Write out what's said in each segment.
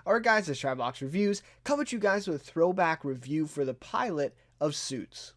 Alright guys, it's Chatterbox Reviews, coming to you guys with a throwback review for the pilot of Suits.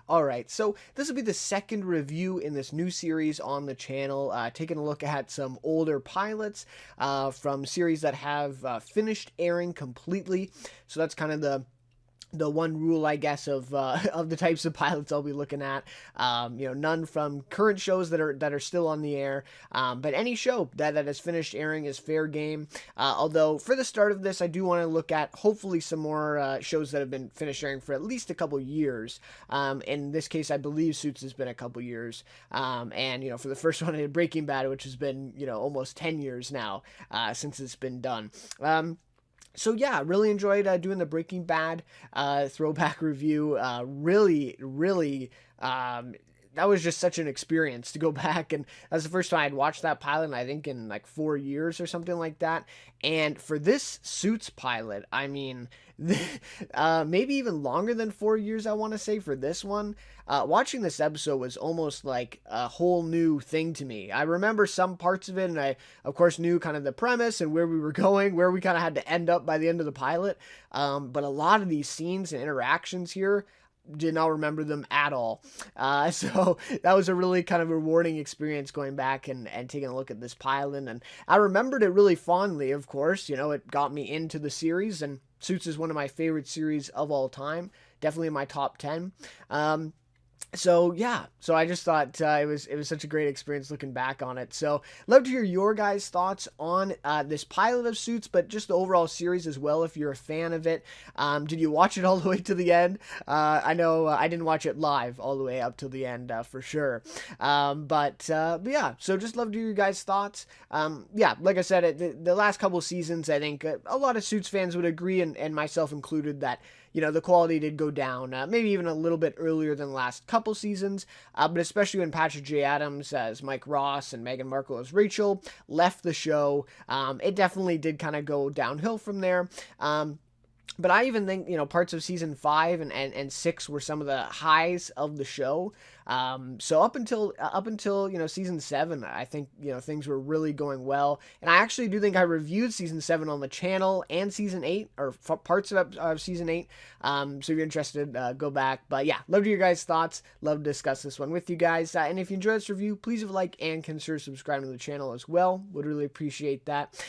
Alright, so this will be the second review in this new series on the channel, taking a look at some older pilots from series that have finished airing completely. So that's kind of the one rule, I guess, of the types of pilots I'll be looking at. None from current shows that are still on the air, but any show that has finished airing is fair game. Although for the start of this, I do want to look at hopefully some more shows that have been finished airing for at least a couple years. In this case, I believe Suits has been a couple years, and for the first one, I did Breaking Bad, which has been almost 10 years now since it's been done. So yeah, really enjoyed doing the Breaking Bad throwback review. Really, that was just such an experience to go back, and that's the first time I'd watched that pilot, and I think in like 4 years or something like that. And for this Suits pilot, I mean, maybe even longer than 4 years, I want to say, for this one. Watching this episode was almost like a whole new thing to me. I remember some parts of it, and I, of course, knew kind of the premise and where we were going, where we kind of had to end up by the end of the pilot. But a lot of these scenes and interactions here, did not remember them at all. So that was a really kind of rewarding experience going back and taking a look at this pilot. And I remembered it really fondly, of course. It got me into the series, and Suits is one of my favorite series of all time. Definitely in my top 10. So yeah, so I just thought it was such a great experience looking back on it. So love to hear your guys' thoughts on this pilot of Suits, but just the overall series as well, if you're a fan of it. Did you watch it all the way to the end? I know I didn't watch it live all the way up to the end for sure. But yeah, so just love to hear your guys' thoughts. Yeah, like I said, the last couple of seasons, I think a lot of Suits fans would agree, and myself included, that the quality did go down, maybe even a little bit earlier than the last couple seasons, but especially when Patrick J. Adams as Mike Ross and Meghan Markle as Rachel left the show, it definitely did kind of go downhill from there. But I even think, parts of season 5 and 6 were some of the highs of the show. So up until season 7, I think, things were really going well. And I actually do think I reviewed season 7 on the channel, and season 8, or parts of season 8. So if you're interested, go back. But yeah, love to hear your guys' thoughts. Love to discuss this one with you guys. And if you enjoyed this review, please leave a like and consider subscribing to the channel as well. Would really appreciate that.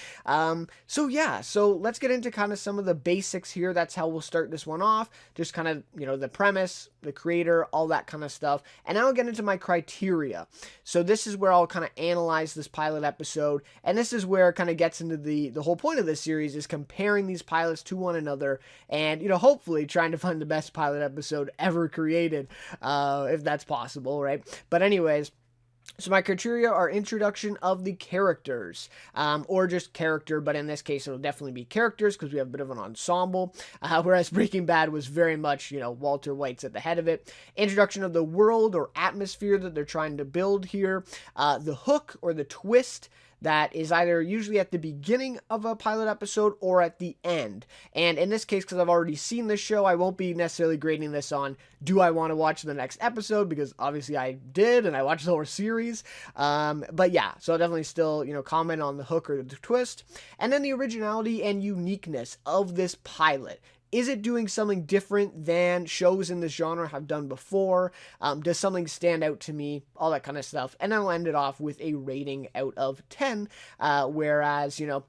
So yeah, so let's get into kind of some of the basics here. That's how we'll start this one off. Just kind of, the premise, the creator, all that kind of stuff. And now I'll get into my criteria. So this is where I'll kind of analyze this pilot episode. And this is where it kind of gets into the whole point of this series, is comparing these pilots to one another. And, hopefully trying to find the best pilot episode ever created, if that's possible, right? But anyways, so my criteria are introduction of the characters, or just character, but in this case it'll definitely be characters because we have a bit of an ensemble, whereas Breaking Bad was very much, Walter White's at the head of it. Introduction of the world or atmosphere that they're trying to build here, the hook or the twist that is either usually at the beginning of a pilot episode or at the end. And in this case, because I've already seen this show, I won't be necessarily grading this on, do I want to watch the next episode? Because obviously I did, and I watched the whole series. But yeah, so I'll definitely still, comment on the hook or the twist. And then the originality and uniqueness of this pilot. Is it doing something different than shows in this genre have done before? Does something stand out to me? All that kind of stuff. And then I'll end it off with a rating out of 10, whereas, and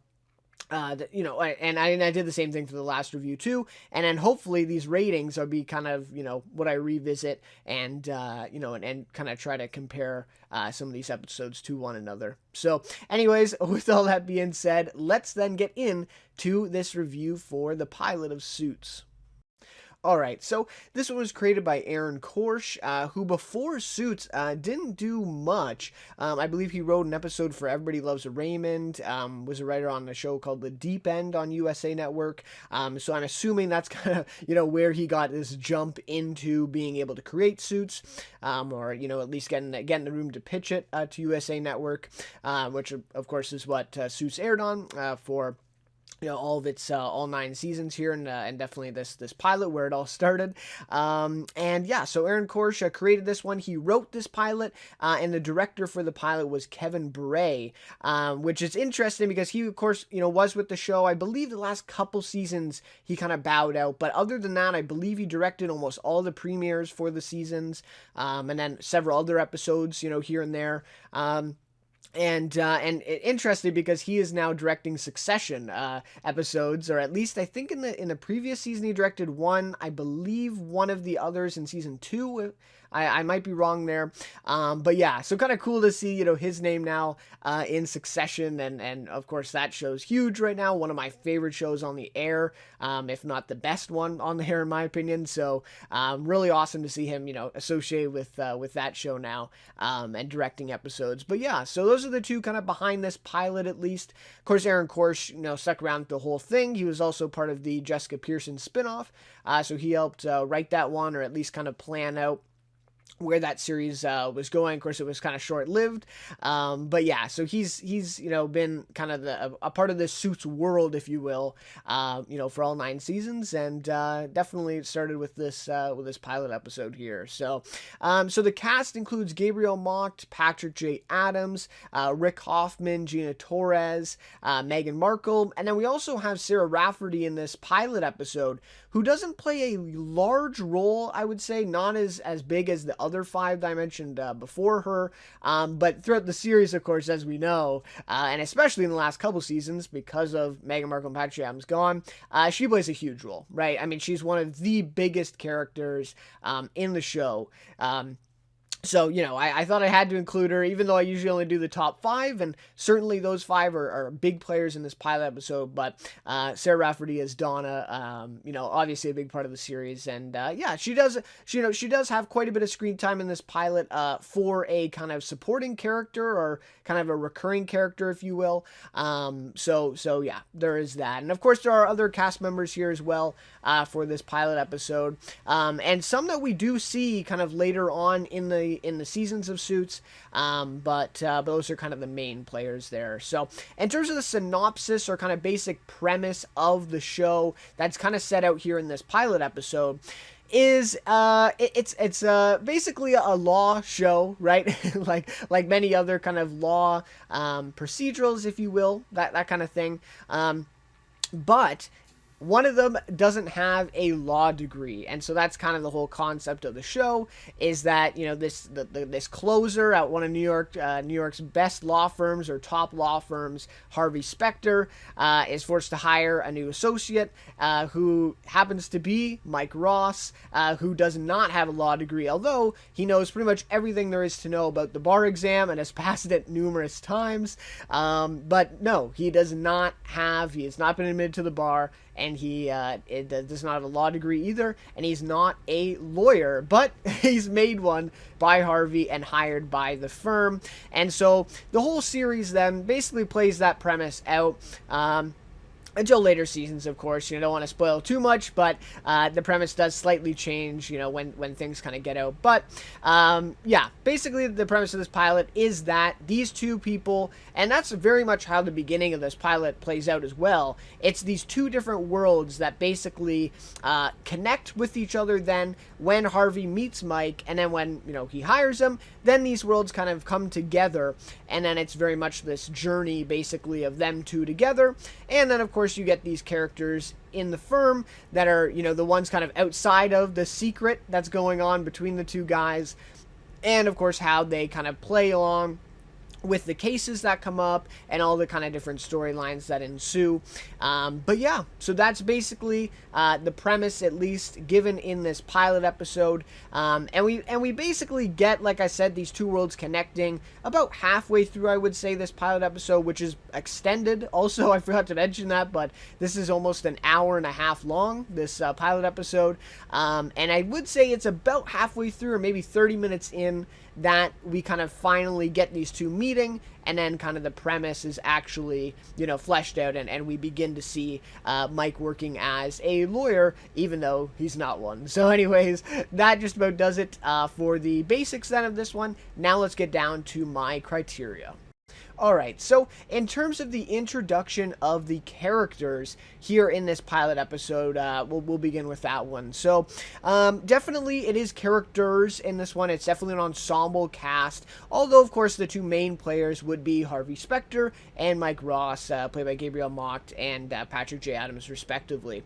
I did the same thing for the last review too. And then hopefully these ratings will be kind of, what I revisit and, and kind of try to compare some of these episodes to one another. So anyways, with all that being said, let's then get into this review for the pilot of Suits. All right, so this one was created by Aaron Korsh, who before Suits didn't do much. I believe he wrote an episode for Everybody Loves Raymond, was a writer on a show called The Deep End on USA Network. So I'm assuming that's kind of, where he got this jump into being able to create Suits, or, at least getting the room to pitch it to USA Network, which of course is what Suits aired on for all of its all 9 seasons here, and definitely this pilot where it all started. And yeah, so Aaron Korsh created this one. He wrote this pilot, and the director for the pilot was Kevin Bray, which is interesting because he, of course, was with the show. I believe the last couple seasons he kind of bowed out, but other than that, I believe he directed almost all the premieres for the seasons, and then several other episodes, here and there. And interesting because he is now directing Succession episodes, or at least I think in the previous season he directed one. I believe one of the others in season 2. I might be wrong there. But yeah, so kind of cool to see, his name now in Succession. And of course, that show's huge right now. One of my favorite shows on the air, if not the best one on the air, in my opinion. So really awesome to see him, associated with that show now, and directing episodes. But yeah, so those are the two kind of behind this pilot, at least. Of course, Aaron Korsh, stuck around the whole thing. He was also part of the Jessica Pearson spinoff. So he helped write that one, or at least kind of plan out where that series was going. Of course, it was kind of short-lived, but yeah, so he's been kind of a part of this Suits world, if you will, for all 9 seasons, and definitely started with this pilot episode here. So the cast includes Gabriel Macht, Patrick J. Adams, Rick Hoffman, Gina Torres, Meghan Markle, and then we also have Sarah Rafferty in this pilot episode, who doesn't play a large role, I would say, not as big as the other 5 that I mentioned before her, but throughout the series, of course, as we know, and especially in the last couple seasons, because of Meghan Markle and Patrick Adams gone, she plays a huge role, right? I mean, she's one of the biggest characters in the show. So, I thought I had to include her, even though I usually only do the top 5, and certainly those 5 are big players in this pilot episode, but Sarah Rafferty as Donna, obviously a big part of the series, and yeah, she does have quite a bit of screen time in this pilot for a kind of supporting character, or kind of a recurring character, if you will. So yeah, there is that, and of course there are other cast members here as well for this pilot episode, and some that we do see kind of later on in the seasons of Suits, but those are kind of the main players there. So in terms of the synopsis, or kind of basic premise of the show that's kind of set out here in this pilot episode, is it's basically a law show, right? like many other kind of law procedurals, if you will, that kind of thing, but one of them doesn't have a law degree, and so that's kind of the whole concept of the show, is that, this closer at one of New York's best law firms, or top law firms, Harvey Specter, is forced to hire a new associate, who happens to be Mike Ross, who does not have a law degree, although he knows pretty much everything there is to know about the bar exam and has passed it numerous times. But no, he has not been admitted to the bar, and he does not have a law degree either, and he's not a lawyer, but he's made one by Harvey and hired by the firm. And so the whole series then basically plays that premise out, until later seasons, of course. Don't want to spoil too much, but the premise does slightly change, when things kind of get out. But yeah, basically the premise of this pilot is that these two people, and that's very much how the beginning of this pilot plays out as well. It's these two different worlds that basically connect with each other then when Harvey meets Mike, and then when, he hires him, then these worlds kind of come together, and then it's very much this journey, basically, of them two together. And then, of course, you get these characters in the firm that are, the ones kind of outside of the secret that's going on between the two guys, and, of course, how they kind of play along with the cases that come up and all the kind of different storylines that ensue. But yeah, so that's basically the premise, at least given in this pilot episode. And we basically get, like I said, these two worlds connecting about halfway through, I would say, this pilot episode, which is extended. Also, I forgot to mention that, but this is almost an hour and a half long, this pilot episode. And I would say it's about halfway through, or maybe 30 minutes in, that we kind of finally get these two meeting, and then kind of the premise is actually, fleshed out, and we begin to see Mike working as a lawyer, even though he's not one. So anyways, that just about does it for the basics then of this one. Now let's get down to my criteria. Alright, so in terms of the introduction of the characters here in this pilot episode, we'll begin with that one. So, definitely it is characters in this one. It's definitely an ensemble cast, although, of course, the two main players would be Harvey Specter and Mike Ross, played by Gabriel Macht and Patrick J. Adams, respectively.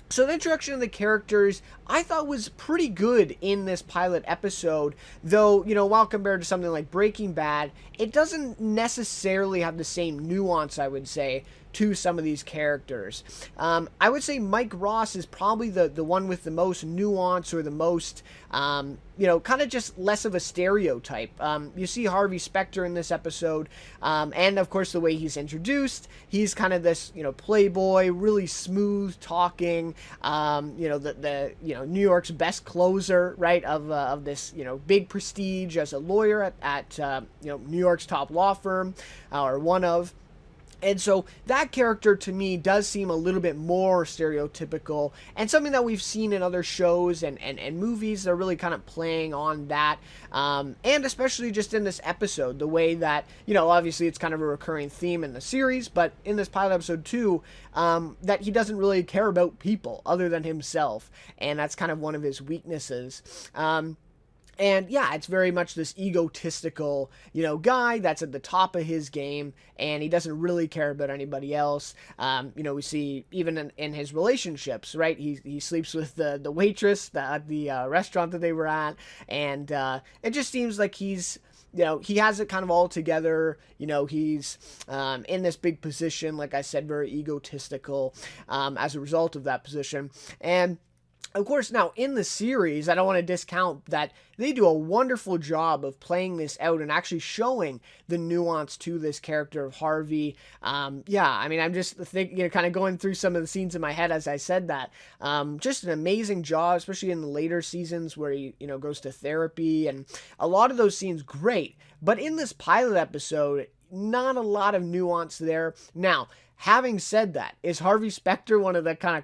So the introduction of the characters, I thought, was pretty good in this pilot episode, though, while compared to something like Breaking Bad, it doesn't necessarily have the same nuance, I would say, to some of these characters. I would say Mike Ross is probably the one with the most nuance, or the most, kind of just less of a stereotype. You see Harvey Specter in this episode, and of course the way he's introduced, he's kind of this, playboy, really smooth talking, the New York's best closer, right, of this, big prestige as a lawyer at New York's top law firm, or one of. And so that character, to me, does seem a little bit more stereotypical, and something that we've seen in other shows and movies. They're really kind of playing on that, and especially just in this episode, the way that, obviously it's kind of a recurring theme in the series, but in this pilot episode too, that he doesn't really care about people other than himself, and that's kind of one of his weaknesses. And yeah, it's very much this egotistical, guy that's at the top of his game, and he doesn't really care about anybody else. We see even in his relationships, right? He sleeps with the waitress at the restaurant that they were at, and it just seems like he's, he has it kind of all together. He's in this big position, like I said, very egotistical as a result of that position. And of course, now in the series, I don't want to discount that they do a wonderful job of playing this out and actually showing the nuance to this character of Harvey. I'm just thinking, kind of going through some of the scenes in my head as I said that. Just an amazing job, especially in the later seasons where he, goes to therapy, and a lot of those scenes great. But in this pilot episode, not a lot of nuance there. Now, having said that, is Harvey Specter one of the kind of,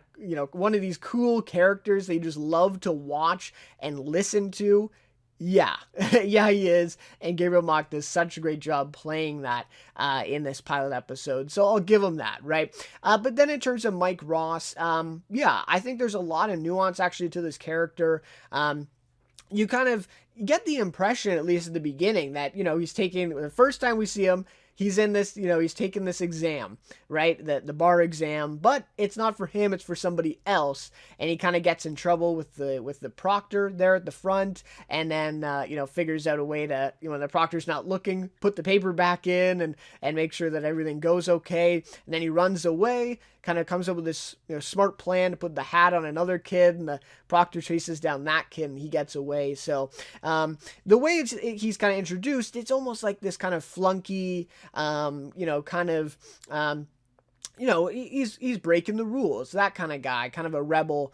one of these cool characters that you just love to watch and listen to? Yeah. Yeah, he is. And Gabriel Macht does such a great job playing that in this pilot episode. So I'll give him that, right? But then in terms of Mike Ross, I think there's a lot of nuance actually to this character. You kind of get the impression, at least at the beginning, that, he's taking, the first time we see him, he's in this, he's taking this exam, right? The bar exam, but it's not for him, it's for somebody else. And he kind of gets in trouble with the proctor there at the front, and then, figures out a way to, when the proctor's not looking, put the paper back in and make sure that everything goes okay. And then he runs away, kind of comes up with this smart plan to put the hat on another kid, and the proctor chases down that kid, and he gets away. So the way he's kind of introduced, it's almost like this kind of flunky, he's breaking the rules, that kind of guy, kind of a rebel,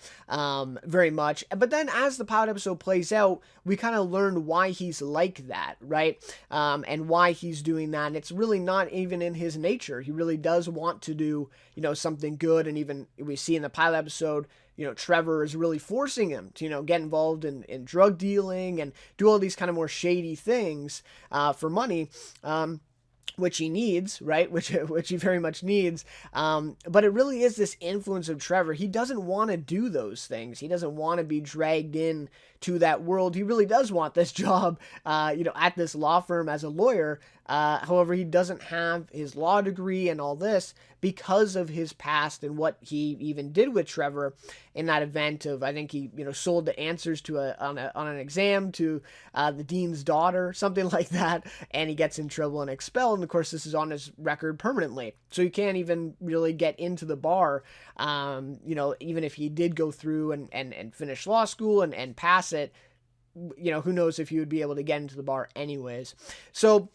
very much. But then as the pilot episode plays out, we kind of learn why he's like that, right? And why he's doing that. And it's really not even in his nature. He really does want to do, something good. And even we see in the pilot episode, Trevor is really forcing him to, get involved in drug dealing and do all these kind of more shady things for money. Which he needs, right? Which he very much needs. But it really is this influence of Trevor. He doesn't want to do those things. He doesn't want to be dragged in to that world. He really does want this job, at this law firm as a lawyer. However, he doesn't have his law degree and all this because of his past and what he even did with Trevor in that event of, I think he, sold the answers to on an exam to the dean's daughter, something like that, and he gets in trouble and expelled. And of course, this is on his record permanently, so he can't even really get into the bar. Even if he did go through and finish law school and pass it, who knows if he would be able to get into the bar anyways. So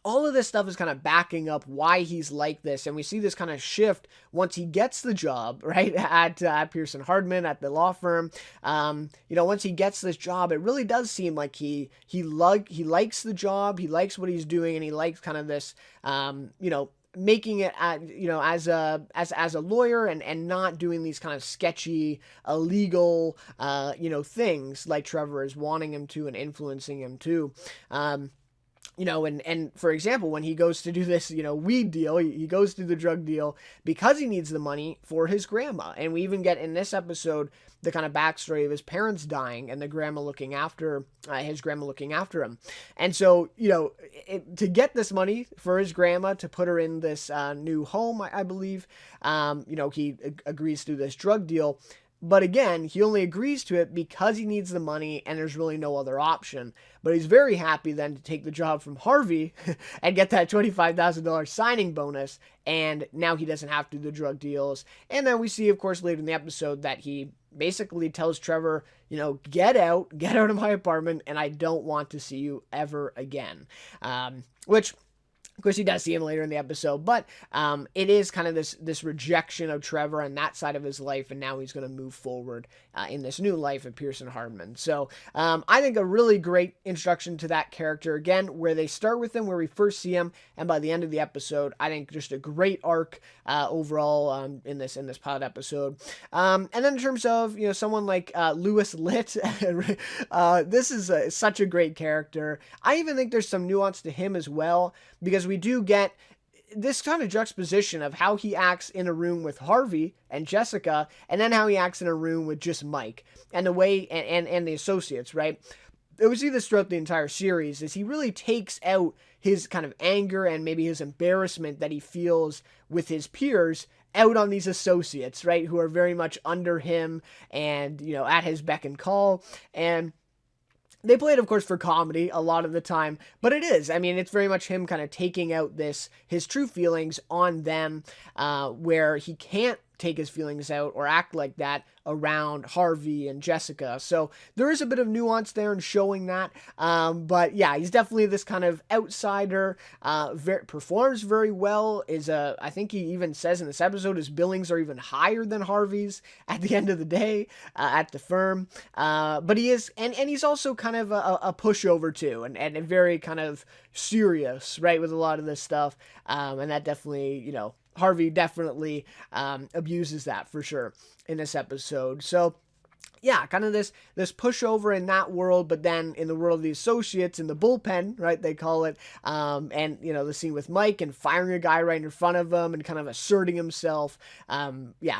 all of this stuff is kind of backing up why he's like this, and we see this kind of shift once he gets the job, right, at Pearson Hardman, at the law firm. Once he gets this job, it really does seem like he likes the job, he likes what he's doing, and he likes kind of this, making it as a lawyer and not doing these kind of sketchy, illegal, things like Trevor is wanting him to and influencing him to. And for example, when he goes to do this, weed deal, he goes to the drug deal because he needs the money for his grandma. And we even get in this episode the kind of backstory of his parents dying and the grandma looking after his grandma looking after him. And so, to get this money for his grandma to put her in this new home, I believe, he agrees to this drug deal. But again, he only agrees to it because he needs the money and there's really no other option. But he's very happy then to take the job from Harvey and get that $25,000 signing bonus. And now he doesn't have to do the drug deals. And then we see, of course, later in the episode that he basically tells Trevor, get out of my apartment, and I don't want to see you ever again. Which, of course, he does see him later in the episode, but it is kind of this rejection of Trevor and that side of his life, and now he's going to move forward in this new life of Pearson Hardman. So I think a really great introduction to that character, again, where they start with him, where we first see him, and by the end of the episode, I think just a great arc overall in this pilot episode. And then in terms of someone like Louis Litt, this is such a great character. I even think there's some nuance to him as well, because we do get this kind of juxtaposition of how he acts in a room with Harvey and Jessica, and then how he acts in a room with just Mike, and the way and the associates, right? We see this throughout the entire series, is he really takes out his kind of anger and maybe his embarrassment that he feels with his peers out on these associates, right, who are very much under him and, at his beck and call. And they play it, of course, for comedy a lot of the time, but it is. I mean, it's very much him kind of taking out his true feelings on them, where he can't take his feelings out or act like that around Harvey and Jessica. So there is a bit of nuance there in showing that. But yeah, he's definitely this kind of outsider, performs very well. I think he even says in this episode his billings are even higher than Harvey's at the end of the day at the firm. But he is, and he's also kind of a pushover too, and very kind of serious, right, with a lot of this stuff. And that definitely, Harvey definitely abuses that for sure in this episode. So yeah, kind of this pushover in that world, but then in the world of the associates, in the bullpen, right, they call it, and, the scene with Mike and firing a guy right in front of him and kind of asserting himself,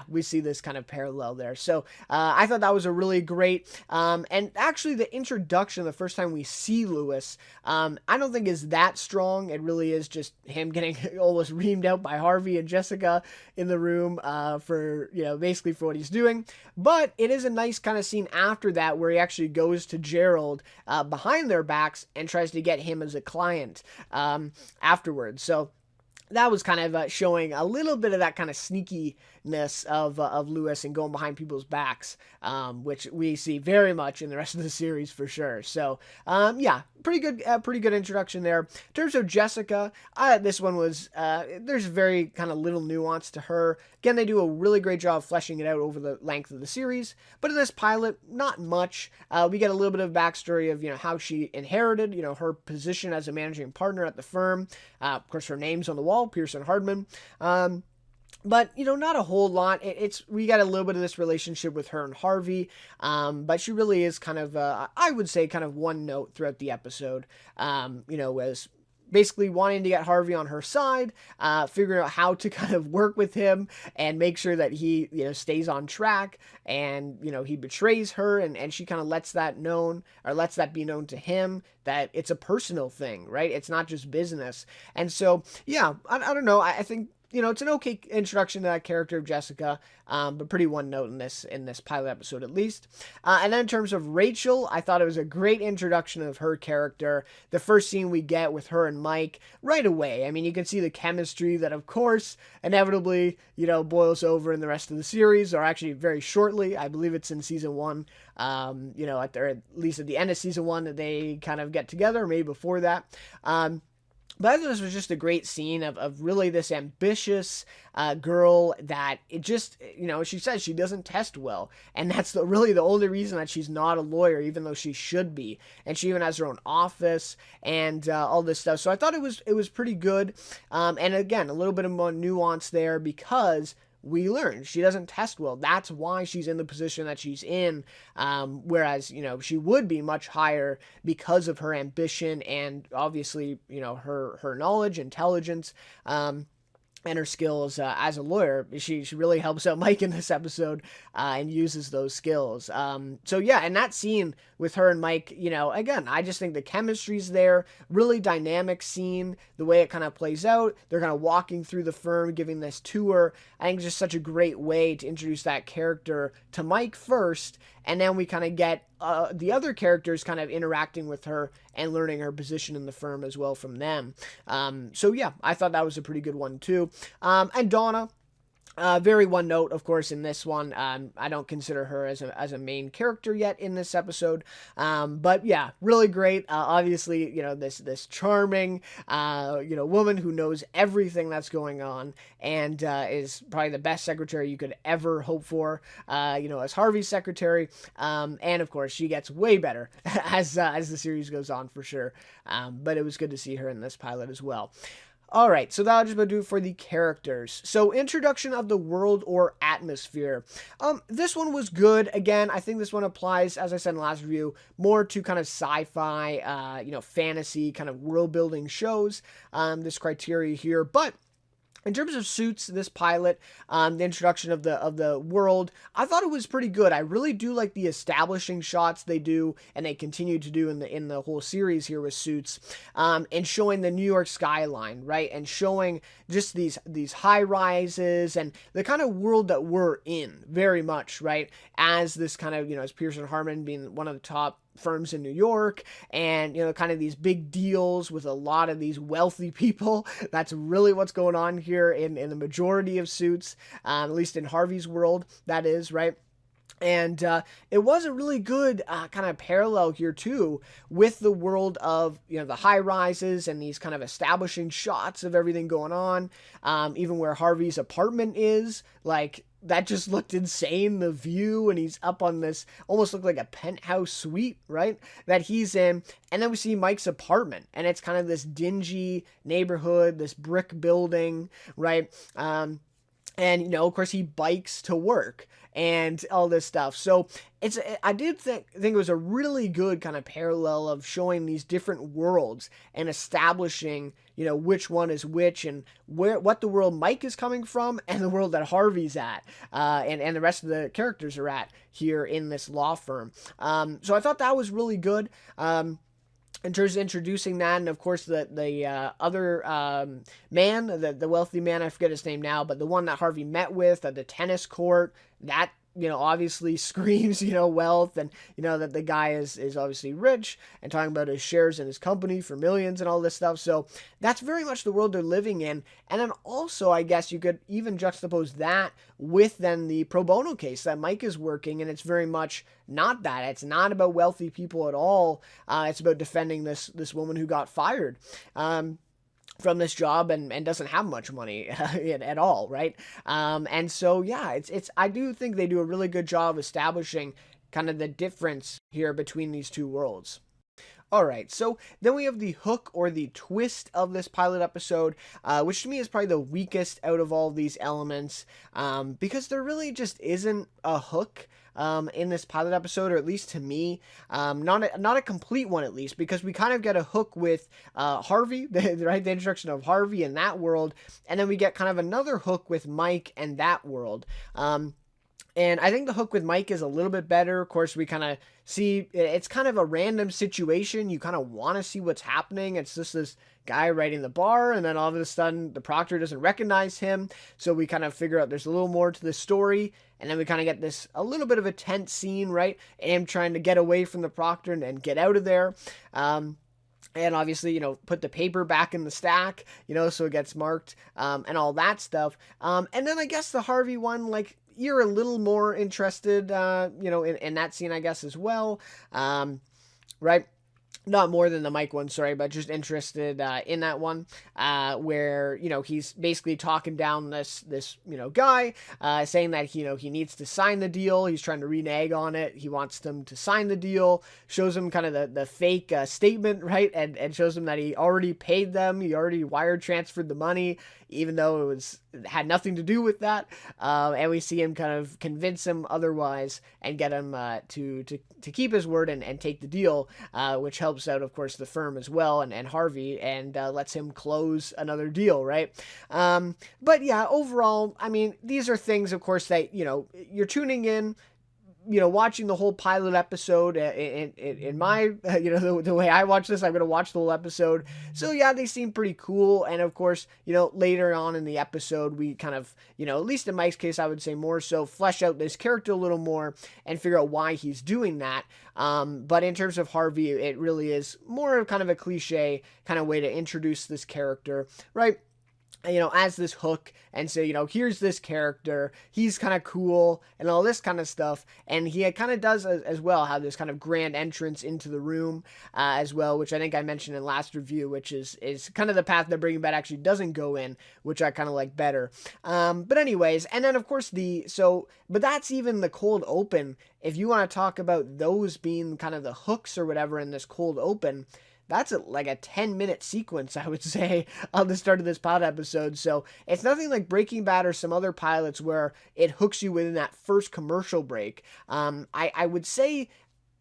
we see this kind of parallel there. So I thought that was a really great, and actually the introduction, the first time we see Louis, I don't think is that strong. It really is just him getting almost reamed out by Harvey and Jessica in the room for, basically for what he's doing. But it is a nice kind of scene after that where he actually goes to Gerald behind their backs and tries to get him as a client afterwards. So that was kind of showing a little bit of that kind of sneakiness of Louis and going behind people's backs, which we see very much in the rest of the series for sure. So pretty good introduction there. In terms of Jessica, this one was there's very kind of little nuance to her. Again, they do a really great job fleshing it out over the length of the series, but in this pilot, not much. We get a little bit of backstory of how she inherited her position as a managing partner at the firm. Of course, her name's on the wall, Pearson Hardman. But, not a whole lot. We got a little bit of this relationship with her and Harvey, but she really is kind of, I would say, kind of one note throughout the episode, as basically wanting to get Harvey on her side, figuring out how to kind of work with him and make sure that he, stays on track, and, he betrays her, and she kind of lets that be known to him that it's a personal thing, right? It's not just business. And so, yeah, I don't know. I think, it's an okay introduction to that character of Jessica, but pretty one note in this pilot episode at least. And then in terms of Rachel, I thought it was a great introduction of her character. The first scene we get with her and Mike right away. I mean, you can see the chemistry that, of course, inevitably, boils over in the rest of the series, or actually very shortly. I believe it's in season 1. At least at the end of season 1 that they kind of get together, maybe before that. But I thought this was just a great scene of really this ambitious girl that it just, she says she doesn't test well. And that's really the only reason that she's not a lawyer, even though she should be. And she even has her own office and all this stuff. So I thought it was pretty good. And again, a little bit of more nuance there because we learned she doesn't test well. That's why she's in the position that she's in. Whereas, she would be much higher because of her ambition and obviously, her knowledge, intelligence, and her skills as a lawyer. She really helps out Mike in this episode and uses those skills. So yeah, and that scene with her and Mike, again, I just think the chemistry's there. Really dynamic scene, the way it kind of plays out. They're kind of walking through the firm, giving this tour. I think it's just such a great way to introduce that character to Mike first, and then we kind of get the other characters kind of interacting with her and learning her position in the firm as well from them. So yeah, I thought that was a pretty good one too. And Donna, very one note, of course, in this one. I don't consider her as a main character yet in this episode. But yeah, really great. Obviously, this charming, woman who knows everything that's going on and is probably the best secretary you could ever hope for, as Harvey's secretary. And of course, she gets way better as the series goes on for sure. But it was good to see her in this pilot as well. Alright, so that'll just about do it for the characters. So, introduction of the world or atmosphere. This one was good. Again, I think this one applies, as I said in the last review, more to kind of sci-fi, fantasy, kind of world-building shows, this criteria here. But in terms of Suits, this pilot, the introduction of the world, I thought it was pretty good. I really do like the establishing shots they do, and they continue to do in the whole series here with Suits, and showing the New York skyline, right, and showing just these high rises and the kind of world that we're in, very much, right, as this kind of as Pearson Harmon being one of the top firms in New York, and kind of these big deals with a lot of these wealthy people. That's really what's going on here in the majority of Suits, at least in Harvey's world, that is, right? And it was a really good kind of parallel here too with the world of the high rises and these kind of establishing shots of everything going on, even where Harvey's apartment is, like that just looked insane, the view, and he's up on this, almost looked like a penthouse suite, right, that he's in. And then we see Mike's apartment, and it's kind of this dingy neighborhood, this brick building, right, and of course he bikes to work and all this stuff. So I did think it was a really good kind of parallel of showing these different worlds and establishing, which one is which and what the world Mike is coming from and the world that Harvey's at, and the rest of the characters are at here in this law firm. So I thought that was really good. In terms of introducing that, and of course the other man, the wealthy man, I forget his name now, but the one that Harvey met with at the tennis court, that obviously screams wealth, and that the guy is obviously rich, and talking about his shares in his company for millions and all this stuff. So that's very much the world they're living in. And then also, I guess you could even juxtapose that with then the pro bono case that Mike is working, and it's very much not that. It's not about wealthy people at all. It's about defending this woman who got fired from this job and doesn't have much money at all, right? And so yeah, it's I do think they do a really good job establishing kind of the difference here between these two worlds. Alright, so then we have the hook or the twist of this pilot episode, which to me is probably the weakest out of all of these elements, because there really just isn't a hook. in this pilot episode, or at least to me. Not a complete one, at least, because we kind of get a hook with Harvey, right? The introduction of Harvey in that world, and then we get kind of another hook with Mike and that world. And I think the hook with Mike is a little bit better. Of course, we kind of see it's kind of a random situation. You kind of want to see what's happening. It's just this guy writing the bar, and then all of a sudden the proctor doesn't recognize him. So we kind of figure out there's a little more to the story. And then we kind of get this a little bit of a tense scene, right? Him trying to get away from the proctor and get out of there. And obviously, put the paper back in the stack, so it gets marked, and all that stuff. And then I guess the Harvey one, like, you're a little more interested, in that scene, I guess, as well. Right? Not more than the Mike one, sorry, but just interested in that one, where, he's basically talking down this guy, saying that, he needs to sign the deal. He's trying to renege on it. He wants them to sign the deal, shows him kind of the fake statement, right? And shows him that he already paid them. He already wire transferred the money, even though it had nothing to do with that. And we see him kind of convince him otherwise and get him to keep his word and take the deal, which helps out, of course, the firm as well and Harvey, and lets him close another deal, right? But yeah, overall, I mean, these are things, of course, that, you're tuning in, watching the whole pilot episode in my, the way I watch this, I'm going to watch the whole episode. So yeah, they seem pretty cool. And of course, later on in the episode, we kind of, at least in Mike's case, I would say more so flesh out this character a little more and figure out why he's doing that. But in terms of Harvey, it really is more of kind of a cliche kind of way to introduce this character, right? As this hook, and say, here's this character, he's kind of cool, and all this kind of stuff, and he kind of does as well have this kind of grand entrance into the room as well, which I think I mentioned in last review, which is kind of the path that Breaking Bad actually doesn't go in, which I kind of like better. But anyways, and then of course but that's even the cold open. If you want to talk about those being kind of the hooks or whatever in this cold open, that's like a 10-minute sequence, I would say, on the start of this pilot episode. So it's nothing like Breaking Bad or some other pilots where it hooks you within that first commercial break. I would say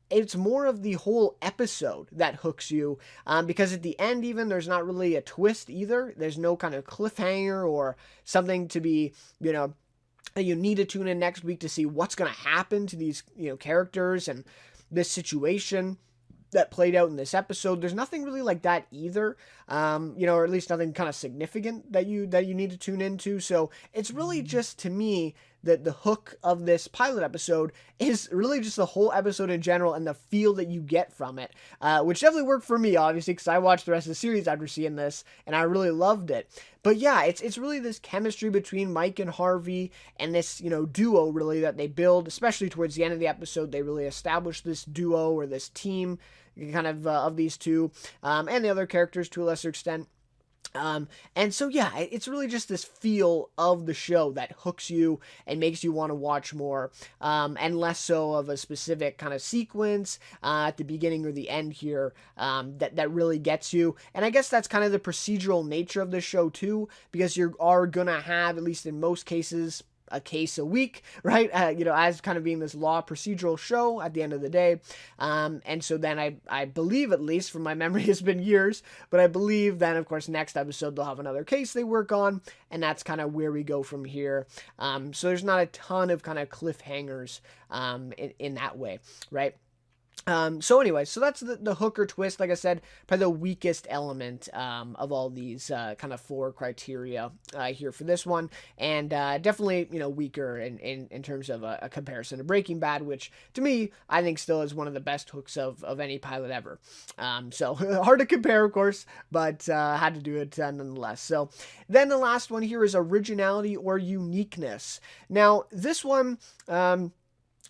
it's more of the whole episode that hooks you, because at the end even, there's not really a twist either. There's no kind of cliffhanger or something to be, you need to tune in next week to see what's going to happen to these, characters and this situation that played out in this episode. There's nothing really like that either, or at least nothing kind of significant that you need to tune into. So it's really just, to me, that the hook of this pilot episode is really just the whole episode in general and the feel that you get from it, which definitely worked for me, obviously, because I watched the rest of the series after seeing this, and I really loved it. But yeah, it's really this chemistry between Mike and Harvey, and this, duo, really, that they build, especially towards the end of the episode. They really establish this duo, or this team, kind of these two, and the other characters to a lesser extent. And so, yeah, it's really just this feel of the show that hooks you and makes you want to watch more, and less so of a specific kind of sequence at the beginning or the end here, that really gets you. And I guess that's kind of the procedural nature of the show too, because you are gonna have, at least in most cases, a case a week, right? As kind of being this law procedural show at the end of the day. And so then I believe, at least from my memory, it's been years, but I believe then, of course, next episode they'll have another case they work on, and that's kind of where we go from here. So there's not a ton of kind of cliffhangers in that way, right? So anyway, so that's the hooker twist. Like I said, probably the weakest element of all these kind of 4 criteria here for this one, and definitely weaker in terms of a comparison to Breaking Bad, which to me I think still is one of the best hooks of any pilot ever. So hard to compare, of course, but had to do it nonetheless. So then the last one here is originality or uniqueness. Now this one,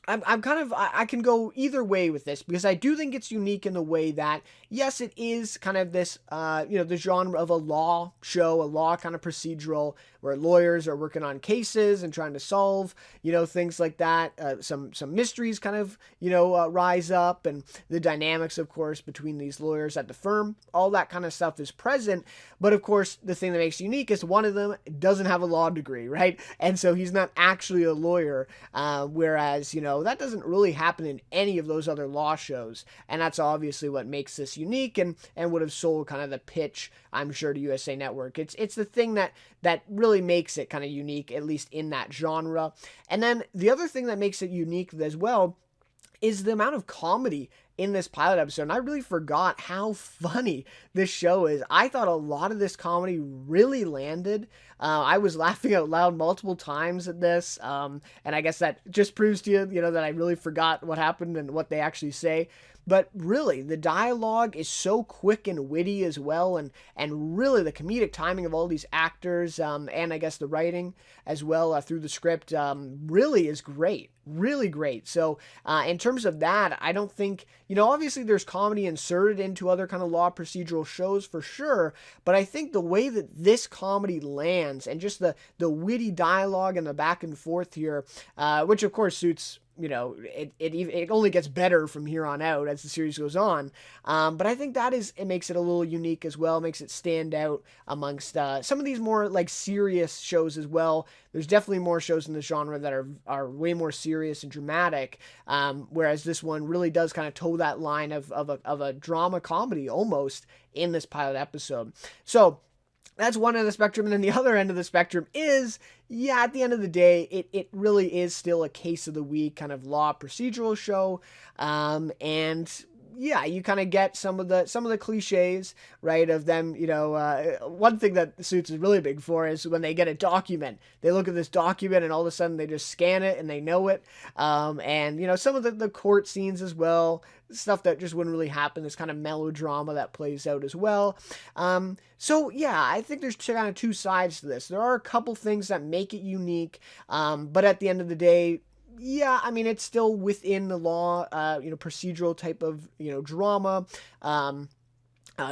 I can go either way with this, because I do think it's unique in the way that, yes, it is kind of this, the genre of a law show, a law kind of procedural, where lawyers are working on cases and trying to solve, things like that. Some mysteries kind of, rise up, and the dynamics, of course, between these lawyers at the firm, all that kind of stuff is present. But of course, the thing that makes it unique is one of them doesn't have a law degree, right? And so he's not actually a lawyer, whereas, that doesn't really happen in any of those other law shows. And that's obviously what makes this unique, and would have sold kind of the pitch, I'm sure, to USA Network. It's the thing that really makes it kind of unique, at least in that genre. And then the other thing that makes it unique as well is the amount of comedy in this pilot episode. And I really forgot how funny this show is. I thought a lot of this comedy really landed. I was laughing out loud multiple times at this. And I guess that just proves to you, that I really forgot what happened and what they actually say. But really, the dialogue is so quick and witty as well, and really the comedic timing of all these actors, and I guess the writing as well through the script, really is great. Really great. So in terms of that, I don't think, obviously there's comedy inserted into other kind of law procedural shows for sure, but I think the way that this comedy lands, and just the witty dialogue and the back and forth here, which of course suits, it only gets better from here on out as the series goes on. But I think it makes it a little unique as well, makes it stand out amongst some of these more like serious shows as well. There's definitely more shows in the genre that are way more serious and dramatic, whereas this one really does kind of toe that line of a drama comedy almost in this pilot episode. So that's one end of the spectrum. And then the other end of the spectrum is, at the end of the day, it really is still a case of the week kind of law procedural show. And you kind of get some of the cliches, right, of them, one thing that Suits is really big for is when they get a document, they look at this document and all of a sudden they just scan it and they know it. And, some of the court scenes as well, stuff that just wouldn't really happen, this kind of melodrama that plays out as well. I think there's kind of two sides to this. There are a couple things that make it unique, but at the end of the day, it's still within the law, procedural type of, drama,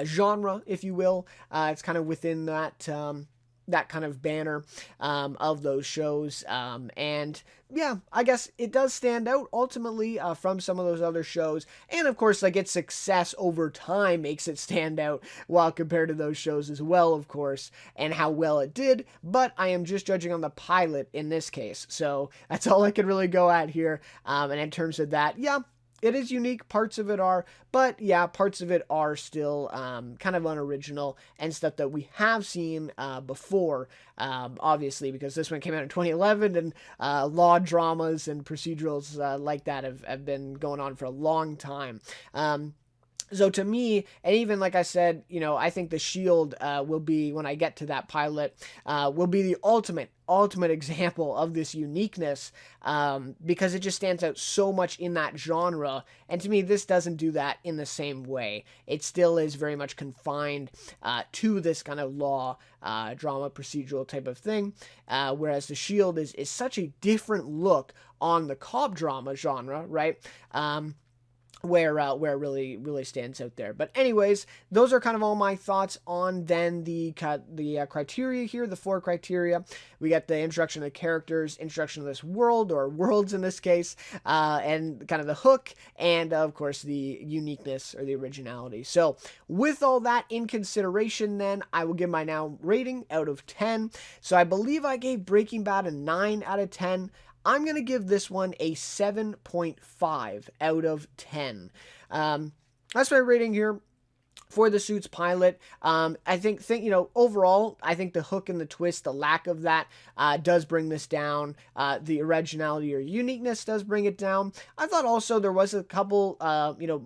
genre, if you will. It's kind of within that kind of banner of those shows. I guess it does stand out ultimately from some of those other shows. And of course, like, its success over time makes it stand out while compared to those shows as well, of course, and how well it did. But I am just judging on the pilot in this case. So that's all I can really go at here. And in terms of that, it is unique. Parts of it are, but parts of it are still kind of unoriginal and stuff that we have seen before, obviously, because this one came out in 2011, and law dramas and procedurals like that have been going on for a long time. So to me, and even like I said, I think The Shield will be, when I get to that pilot, will be the ultimate example of this uniqueness, because it just stands out so much in that genre. And to me, this doesn't do that in the same way. It still is very much confined to this kind of law, drama, procedural type of thing, whereas The Shield is such a different look on the cop drama genre, right? Where it really stands out there. But anyways, those are kind of all my thoughts on then the criteria here, the 4 criteria. We got the introduction of the characters, introduction of this world, or worlds in this case, and kind of the hook, and of course the uniqueness or the originality. So with all that in consideration, then I will give my now rating out of 10. So I believe I gave Breaking Bad a 9 out of 10. I'm going to give this one a 7.5 out of 10. That's my rating here for the Suits pilot. I think overall, I think the hook and the twist, the lack of that, does bring this down. The originality or uniqueness does bring it down. I thought also there was a couple,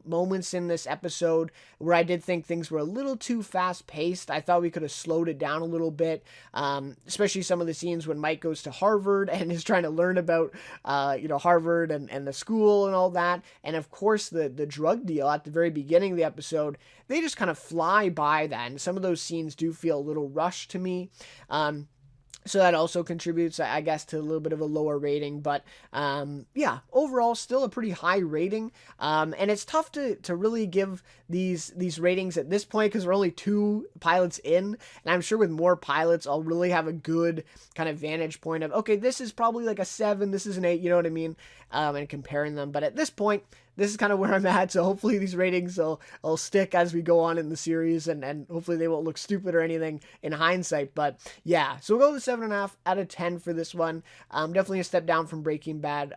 moments in this episode where I did think things were a little too fast paced. I thought we could have slowed it down a little bit, especially some of the scenes when Mike goes to Harvard and is trying to learn about, Harvard and the school and all that. And of course, the drug deal at the very beginning of the episode, they just kind of fly by that, and some of those scenes do feel a little rushed to me. So that also contributes, I guess, to a little bit of a lower rating. But yeah, overall, still a pretty high rating. And it's tough to really give these ratings at this point because we're only 2 pilots in. And I'm sure with more pilots, I'll really have a good kind of vantage point of, okay, this is probably like a 7, this is an 8, you know what I mean? And comparing them. But at this point, this is kind of where I'm at, so hopefully these ratings will stick as we go on in the series, and hopefully they won't look stupid or anything in hindsight. But yeah, so we'll go with 7.5 out of 10 for this one. Definitely a step down from Breaking Bad,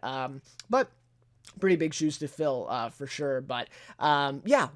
but pretty big shoes to fill, for sure. But yeah,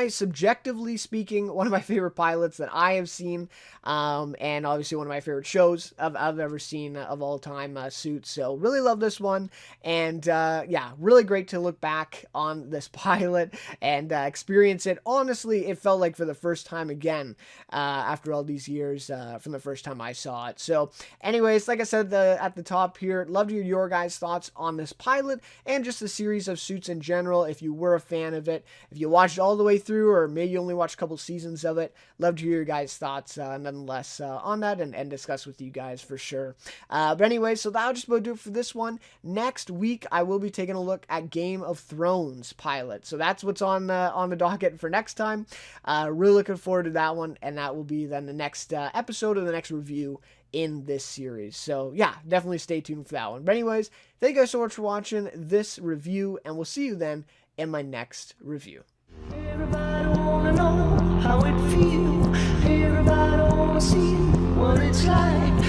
subjectively speaking, one of my favorite pilots that I have seen, and obviously one of my favorite shows I've ever seen of all time, Suits. So really love this one, and yeah, really great to look back on this pilot and experience it. Honestly, it felt like for the first time again, after all these years, from the first time I saw it. So anyways, like I said at the top here, love to hear your guys' thoughts on this pilot and just the series of Suits in general. If you were a fan of it, if you watched all the way through, or maybe you only watched a couple seasons of it, love to hear your guys' thoughts nonetheless on that, and discuss with you guys for sure. But anyway, so that'll just about do it for this one. Next week, I will be taking a look at Game of Thrones pilot. So that's what's on the docket for next time. Really looking forward to that one, and that will be then the next episode of the next review in this series. So yeah, definitely stay tuned for that one. But anyways, thank you guys so much for watching this review, and we'll see you then in my next review. Everybody wanna know how it feels. Everybody wanna see what it's like.